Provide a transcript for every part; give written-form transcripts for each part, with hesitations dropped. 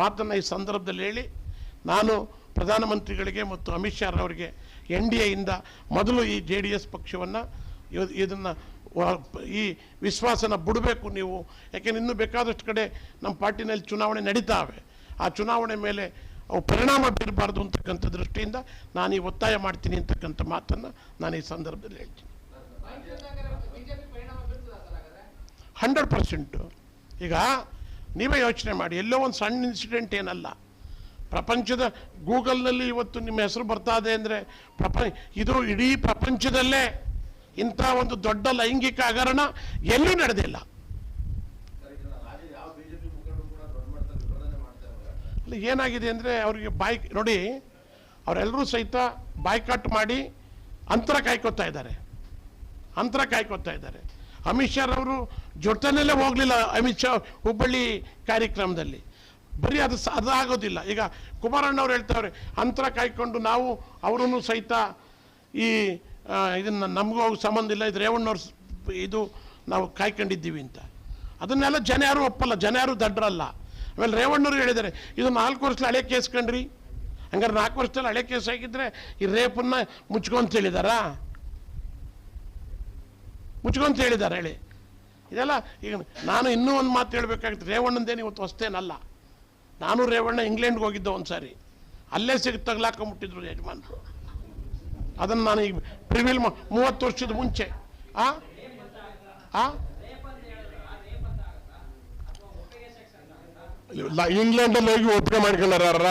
ಮಾತನ್ನು ಈ ಸಂದರ್ಭದಲ್ಲಿ ಹೇಳಿ ನಾನು ಪ್ರಧಾನಮಂತ್ರಿಗಳಿಗೆ ಮತ್ತು ಅಮಿತ್ ಶಾ ಅವರಿಗೆ NDA ಇಂದ ಮೊದಲು ಈ JDS ಪಕ್ಷವನ್ನು ಇದನ್ನು ಈ ವಿಶ್ವಾಸನ ಬಿಡಬೇಕು ನೀವು, ಯಾಕೆಂದ್ರೆ ಇನ್ನೂ ಬೇಕಾದಷ್ಟು ಕಡೆ ನಮ್ಮ ಪಾರ್ಟಿನಲ್ಲಿ ಚುನಾವಣೆ ನಡೀತಾವೆ, ಆ ಚುನಾವಣೆ ಮೇಲೆ ಅವು ಪರಿಣಾಮ ಬೀರಬಾರ್ದು ಅಂತಕ್ಕಂಥ ದೃಷ್ಟಿಯಿಂದ ನಾನು ಈ ಒತ್ತಾಯ ಮಾಡ್ತೀನಿ ಅಂತಕ್ಕಂಥ ಮಾತನ್ನು ನಾನು ಈ ಸಂದರ್ಭದಲ್ಲಿ ಹೇಳ್ತೀನಿ. 100%. ಈಗ ನೀವೇ ಯೋಚನೆ ಮಾಡಿ, ಎಲ್ಲೋ ಒಂದು ಸಣ್ಣ ಇನ್ಸಿಡೆಂಟ್ ಏನಲ್ಲ, ಪ್ರಪಂಚದ ಗೂಗಲ್ನಲ್ಲಿ ಇವತ್ತು ನಿಮ್ಮ ಹೆಸರು ಬರ್ತಾ ಇದೆ ಅಂದರೆ ಇದು ಇಡೀ ಪ್ರಪಂಚದಲ್ಲೇ ಇಂಥ ಒಂದು ದೊಡ್ಡ ಲೈಂಗಿಕ ಹಗರಣ ಎಲ್ಲೂ ನಡೆದಿಲ್ಲ. ಅಲ್ಲಿ ಏನಾಗಿದೆ ಅಂದರೆ ಅವರಿಗೆ ನೋಡಿ, ಅವರೆಲ್ಲರೂ ಸಹಿತ ಬಾಯ್ಕಾಟ್ ಮಾಡಿ ಅಂತರ ಕಾಯ್ಕೋತಾ ಇದ್ದಾರೆ. ಅಮಿತ್ ಶಾ ಅವರು ಜೊತೆನಲ್ಲೇ ಹೋಗಲಿಲ್ಲ ಅಮಿತ್ ಶಾ ಹುಬ್ಬಳ್ಳಿ ಕಾರ್ಯಕ್ರಮದಲ್ಲಿ. ಬರೀ ಅದಾಗೋದಿಲ್ಲ. ಈಗ ಕುಮಾರಣ್ಣವ್ರು ಹೇಳ್ತಾವ್ರೆ ಅಂತರ ಕಾಯ್ಕೊಂಡು ನಾವು ಅವರೂ ಸಹಿತ ಈ ಇದನ್ನು ನಮಗೂ ಸಂಬಂಧ ಇಲ್ಲ, ಇದು ರೇವಣ್ಣವ್ರ ಇದು ನಾವು ಕಾಯ್ಕೊಂಡಿದ್ದೀವಿ ಅಂತ. ಅದನ್ನೆಲ್ಲ ಜನ ಯಾರು ಒಪ್ಪಲ್ಲ, ಜನ ಯಾರು ದಡ್ರಲ್ಲ. ಆಮೇಲೆ ರೇವಣ್ಣವ್ರು ಹೇಳಿದ್ದಾರೆ ಇದು 4 ವರ್ಷದಲ್ಲಿ ಹಳೆ ಕೇಸ್ ಕಂಡ್ರಿ, ಹಂಗಾರೆ 4 ವರ್ಷದಲ್ಲಿ ಹಳೆ ಕೇಸ್ ಆಗಿದ್ರೆ ಈ ರೇಪನ್ನು ಮುಚ್ಕೊಂತ ಹೇಳಿದ್ದಾರೆ ಹೇಳಿ. ಇದೆಲ್ಲ ಈಗ ನಾನು ಇನ್ನೂ ಒಂದು ಮಾತು ಹೇಳಬೇಕಾಗುತ್ತೆ, ರೇವಣ್ಣಂದೇನು ಇವತ್ತು ಹೊಸ್ತೇನಲ್ಲ. ನಾನು ರೇವಣ್ಣ ಇಂಗ್ಲೆಂಡ್ಗೆ ಹೋಗಿದ್ದೆ ಒಂದು ಸಾರಿ, ಅಲ್ಲೇ ತಗ್ಲಾಕೊಂಬಿಟ್ಟಿದ್ರು ಯಜಮಾನರು. ಅದನ್ನು ನಾನು ಈಗ ಪ್ರಿವಿಲ್ 30 ವರ್ಷದ ಮುಂಚೆ ಇಂಗ್ಲೆಂಡಲ್ಲಿ ಹೋಗಿ ಒಪ್ಪಿಗೆ ಮಾಡ್ಕೊಂಡಾರ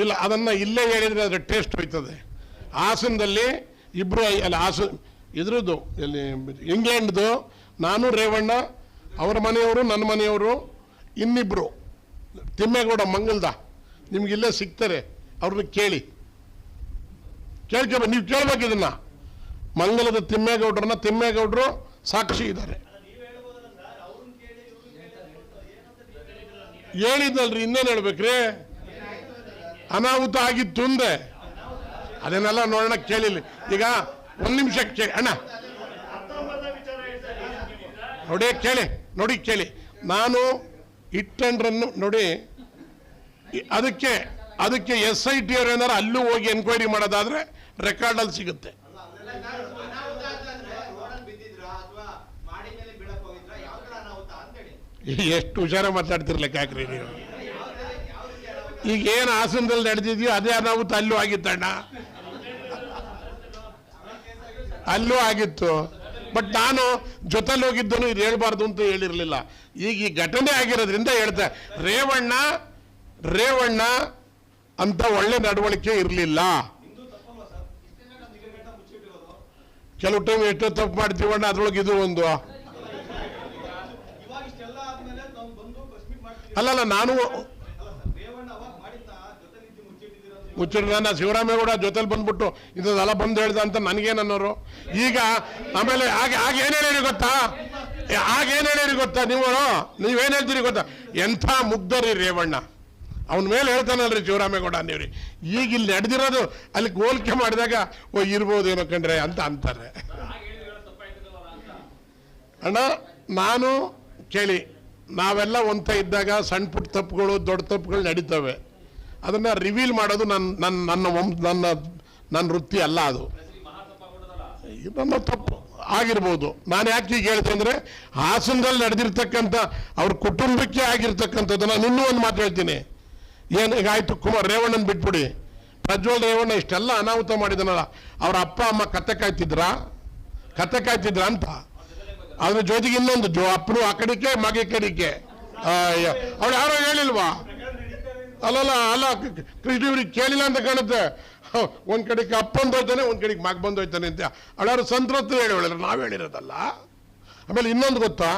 ಇಲ್ಲ, ಅದನ್ನು ಇಲ್ಲೇ ಹೇಳಿದರೆ ಅದರ ಟೇಸ್ಟ್ ಹೋಯ್ತದೆ. ಹಾಸನದಲ್ಲಿ ಇಬ್ಬರು ಅಲ್ಲಿ ಇದ್ರದ್ದು ಇಲ್ಲಿ ಇಂಗ್ಲೆಂಡ್ದು, ನಾನು ರೇವಣ್ಣ, ಅವರ ಮನೆಯವರು ನನ್ನ ಮನೆಯವರು, ಇನ್ನಿಬ್ಬರು ತಿಮ್ಮೇಗೌಡ ಮಂಗಲ್ದ, ನಿಮ್ಗಿಲ್ಲೇ ಸಿಗ್ತಾರೆ, ಅವ್ರನ್ನ ಕೇಳ್ಕೊಬೇಕು, ನೀವು ಕೇಳ್ಬೇಕು ಇದನ್ನ. ಮಂಗಲದ ತಿಮ್ಮೇಗೌಡರು ಸಾಕ್ಷಿ ಇದ್ದಾರೆ. ಹೇಳಿದ್ನಲ್ರಿ, ಇನ್ನೇನು ಹೇಳ್ಬೇಕ್ರಿ? ಅನಾಹುತ ಆಗಿತ್ತು ಅಂದೆ, ಅದನ್ನೆಲ್ಲ ನೋಡೋಣ, ಕೇಳಿಲ್ಲ. ಈಗ 1 ನಿಮಿಷ ಕೇಳಿ ಅಣ್ಣ, ನೋಡಿ ಕೇಳಿ. ನಾನು ಇಟ್ಟಂಡ್ರನ್ನು ನೋಡಿ, ಅದಕ್ಕೆ SIT ಅವ್ರು ಏನಾರು ಅಲ್ಲೂ ಹೋಗಿ ಎನ್ಕ್ವೈರಿ ಮಾಡೋದಾದ್ರೆ ರೆಕಾರ್ಡಲ್ಲಿ ಸಿಗುತ್ತೆ. ಎಷ್ಟು ಹುಷಾರ ಮಾತಾಡ್ತಿರ್ಲಿಕ್ಕ ಯಾಕ್ರಿ ನೀವು? ಈಗ ಏನು ಹಾಸನದಲ್ಲಿ ನಡೆದಿದೆಯೋ ಅದೇ ಅನಾಹುತ ಅಲ್ಲೂ ಆಗಿತ್ತಣ್ಣ, ಅಲ್ಲೂ ಆಗಿತ್ತು. ಬಟ್ ನಾನು ಜೊತೆಲಿ ಹೋಗಿದ್ದನು ಇದು ಹೇಳ್ಬಾರ್ದು ಅಂತ ಹೇಳಿರಲಿಲ್ಲ. ಈಗ ಈ ಘಟನೆ ಆಗಿರೋದ್ರಿಂದ ಹೇಳ್ದೆ, ರೇವಣ್ಣ ಅಂತ ಒಳ್ಳೆ ನಡವಳಿಕೆ ಇರಲಿಲ್ಲ. ಕೆಲವು ಟೈಮ್ ಎಷ್ಟೋ ತಪ್ಪು ಮಾಡ್ತೀವಣ್ಣ, ಅದ್ರೊಳಗೆ ಇದು ಒಂದು ಅಲ್ಲಲ್ಲ. ನಾನು ಮುಚ್ಚಿಡ್ದ ಶಿವರಾಮೇಗೌಡ ಜೊತೆಲಿ ಬಂದ್ಬಿಟ್ಟು ಇದೆಲ್ಲ ಬಂದು ಹೇಳ್ದ ಅಂತ ನನಗೇನನ್ನೋರು. ಈಗ ಆಮೇಲೆ ಆಗೇನು ಹೇಳಿರಿ ಗೊತ್ತಾ ನೀವೇನು ಹೇಳ್ತೀರಿ ಗೊತ್ತಾ? ಎಂಥ ಮುಗ್ಧರಿ ರೇವಣ್ಣ, ಅವನ ಮೇಲೆ ಹೇಳ್ತಾನಲ್ರಿ ಶಿವರಾಮೇಗೌಡ ನೀವ್ರಿ. ಈಗ ಇಲ್ಲಿ ನಡೆದಿರೋದು ಅಲ್ಲಿ ಹೋಲಿಕೆ ಮಾಡಿದಾಗ ಇರ್ಬೋದು ಏನೋ ಕಂಡ್ರೆ ಅಂತ ಅಂತಾರೆ. ಅಣ್ಣ ನಾನು ಕೇಳಿ, ನಾವೆಲ್ಲ ಒಂಥ ಇದ್ದಾಗ ಸಣ್ಣ ಪುಟ್ಟ ತಪ್ಪುಗಳು ದೊಡ್ಡ ತಪ್ಪುಗಳು ನಡೀತವೆ. ಅದನ್ನು ರಿವೀಲ್ ಮಾಡೋದು ನನ್ನ ವೃತ್ತಿ ಅಲ್ಲ, ಅದು ನನ್ನ ತಪ್ಪು ಆಗಿರ್ಬೋದು. ನಾನು ಯಾಕೆ ಈಗ ಹೇಳ್ತೆ ಅಂದರೆ, ಹಾಸನದಲ್ಲಿ ನಡೆದಿರ್ತಕ್ಕಂಥ ಅವ್ರ ಕುಟುಂಬಕ್ಕೆ ಆಗಿರ್ತಕ್ಕಂಥದ್ದು. ನಾನು ಇನ್ನೂ ಒಂದು ಮಾತು ಹೇಳ್ತೀನಿ, ಏನಾಯ್ತು ರೇವಣ್ಣನ ಬಿಟ್ಬಿಡಿ, ಪ್ರಜ್ವಲ್ ರೇವಣ್ಣ ಇಷ್ಟೆಲ್ಲ ಅನಾಹುತ ಮಾಡಿದನಲ್ಲ, ಅವ್ರ ಅಪ್ಪ ಅಮ್ಮ ಕತ್ತೆ ಕಾಯ್ತಿದ್ರ ಅಂತ. ಅದ್ರ ಜೊತೆಗೆ ಇನ್ನೊಂದು ಅಪ್ಪನು ಆ ಕಡೆಗೆ ಮಗ ಕಡೆಗೆ ಅವಳು ಯಾರೋ ಹೇಳಿಲ್ವಾ? ಅಲ್ಲ ಕೃಷ್ಣವ್ರಿಗೆ ಕೇಳಿಲ್ಲ ಅಂತ ಕಾಣುತ್ತೆ. ಒಂದ್ ಕಡೆಗೆ ಅಪ್ಪ ಬಂದೋಯ್ತಾನೆ, ಒಂದ್ ಕಡೆಗೆ ಮಗ ಬಂದೋಯ್ತಾನೆ ಅಂತ ಅವಳಾರು ಸಂತ್ರತ್ತು ಹೇಳಿದ್ರೆ ನಾವು ಹೇಳಿರೋದಲ್ಲ. ಆಮೇಲೆ ಇನ್ನೊಂದು ಗೊತ್ತಾ,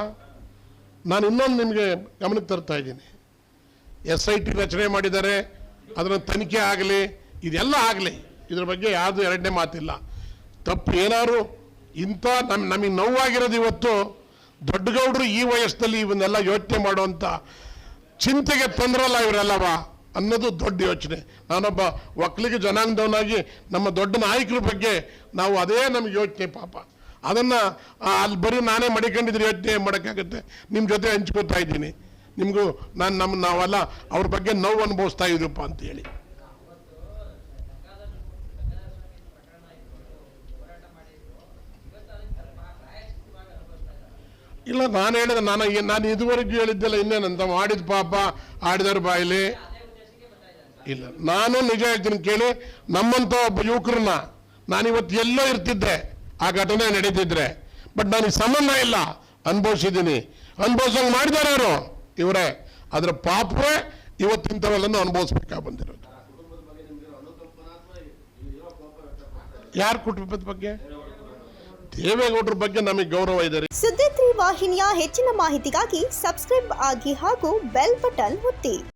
ನಾನು ಇನ್ನೊಂದು ನಿಮಗೆ ಗಮನಕ್ಕೆ ತರ್ತಾ ಇದ್ದೀನಿ. SIT ರಚನೆ ಮಾಡಿದ್ದಾರೆ, ಅದರ ತನಿಖೆ ಆಗಲಿ, ಇದೆಲ್ಲ ಆಗಲಿ, ಇದ್ರ ಬಗ್ಗೆ ಯಾವುದು ಎರಡನೇ ಮಾತಿಲ್ಲ. ತಪ್ಪು ಏನಾದ್ರು ಇಂಥ ನಮಗೆ ನೋವಾಗಿರೋದು ಇವತ್ತು ದೊಡ್ಡಗೌಡರು ಈ ವಯಸ್ಸಲ್ಲಿ ಇವನ್ನೆಲ್ಲ ಯೋಚನೆ ಮಾಡುವಂಥ ಚಿಂತೆಗೆ ತಂದ್ರಲ್ಲ ಇವರೆಲ್ಲವ ಅನ್ನೋದು ದೊಡ್ಡ ಯೋಚನೆ. ನಾನೊಬ್ಬ ಒಕ್ಕಲಿಗ ಜನಾಂಗದವನಾಗಿ ನಮ್ಮ ದೊಡ್ಡ ನಾಯಕರ ಬಗ್ಗೆ ನಾವು ಅದೇ ನಮಗೆ ಯೋಚನೆ. ಪಾಪ ಅದನ್ನು ಅಲ್ಲಿ ಬರೀ ನಾನೇ ಮಡಿಕೊಂಡಿದ್ರೆ ಯೋಚನೆ ಮಾಡೋಕ್ಕಾಗುತ್ತೆ. ನಿಮ್ಮ ಜೊತೆ ಹಂಚ್ಕೋತಾ ಇದ್ದೀನಿ. ನಿಮಗೂ ನಾವೆಲ್ಲ ಅವ್ರ ಬಗ್ಗೆ ನೋವು ಅನುಭವಿಸ್ತಾ ಇದ್ದೀವಪ್ಪ ಅಂತೇಳಿ. ಇಲ್ಲ, ನಾನು ಹೇಳಿದೆ, ನಾನು ಇದುವರೆಗೂ ಹೇಳಿದ್ದೆಲ್ಲ ಇನ್ನೇನಂತ ಮಾಡಿದ ಪಾಪ ಆಡಿದವ್ರ ಬಾಯಿಲಿ ಇಲ್ಲ. ನಾನು ನಿಜ ಹೇಳ್ತೀನಿ ಕೇಳಿ, ನಮ್ಮಂಥ ಒಬ್ಬ ಯುವಕರನ್ನ ನಾನಿವತ್ತು ಎಲ್ಲೋ ಇರ್ತಿದ್ದೆ ಆ ಘಟನೆ ನಡೀತಿದ್ರೆ. ಬಟ್ ನನಗೆ ಸಂಬಂಧ ಇಲ್ಲ, ಅನುಭವಿಸಿದ್ದೀನಿ. ಅನುಭವಿಸಂಗೆ ಮಾಡಿದ್ದಾರೆ ಅವರು ಇವರೇ. ಅದರ ಪಾಪವೇ ಇವತ್ತಿಂಥವೆಲ್ಲನೂ ಅನುಭವಿಸ್ಬೇಕಾಗಿ ಬಂದಿರೋದು. ಯಾರ ಕುಟುಂಬದ ಬಗ್ಗೆ? ದೇವೇಗೌಡರ ಬಗ್ಗೆ ನಮಗೆ ಗೌರವ ಇದೆ. ಸುದ್ದಿ 3 ವಾಹಿನಿಯ ಹೆಚ್ಚಿನ ಮಾಹಿತಿಗಾಗಿ ಸಬ್ಸ್ಕ್ರೈಬ್ ಆಗಿ ಹಾಗೂ ಬೆಲ್ ಬಟನ್ ಒತ್ತಿ.